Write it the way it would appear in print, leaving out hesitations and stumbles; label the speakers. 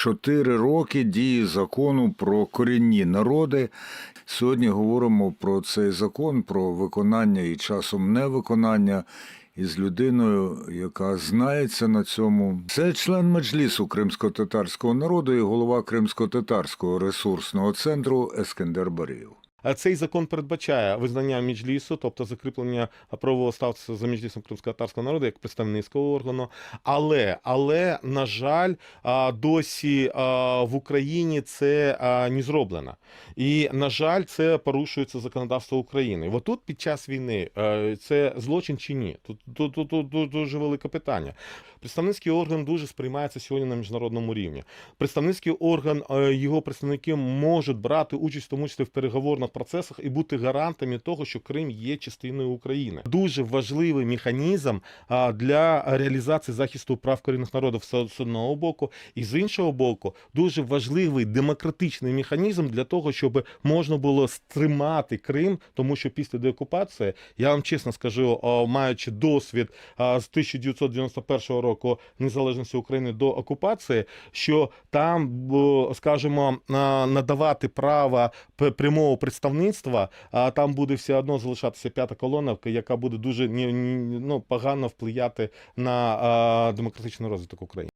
Speaker 1: 4 роки дії закону про корінні народи. Сьогодні говоримо про цей закон, про виконання і часом невиконання із людиною, яка знається на цьому. Це член Меджлісу кримсько-татарського народу і голова Кримсько-татарського ресурсного центру Ескендер Барієв.
Speaker 2: Цей закон передбачає визнання Меджлісу, тобто закріплення правового статусу за Меджлісом кримськотатарського народу як представницького органу. Але на жаль, досі в Україні це не зроблено. І, на жаль, це порушується законодавство України. Отут під час війни це злочин чи ні? Тут дуже велике питання. Представницький орган дуже сприймається сьогодні на міжнародному рівні. Представницький орган, його представники можуть брати участь, в тому числі в переговорних процесах і бути гарантами того, що Крим є частиною України. Дуже важливий механізм для реалізації захисту прав корінних народів з одного боку, і з іншого боку, дуже важливий демократичний механізм для того, щоб можна було стримати Крим, тому що після деокупації, я вам чесно скажу, маючи досвід з 1991 року незалежності України до окупації, що там, скажімо, надавати право прямого представництва, а там буде все одно залишатися п'ята колона, яка буде дуже погано впливати на демократичний розвиток України.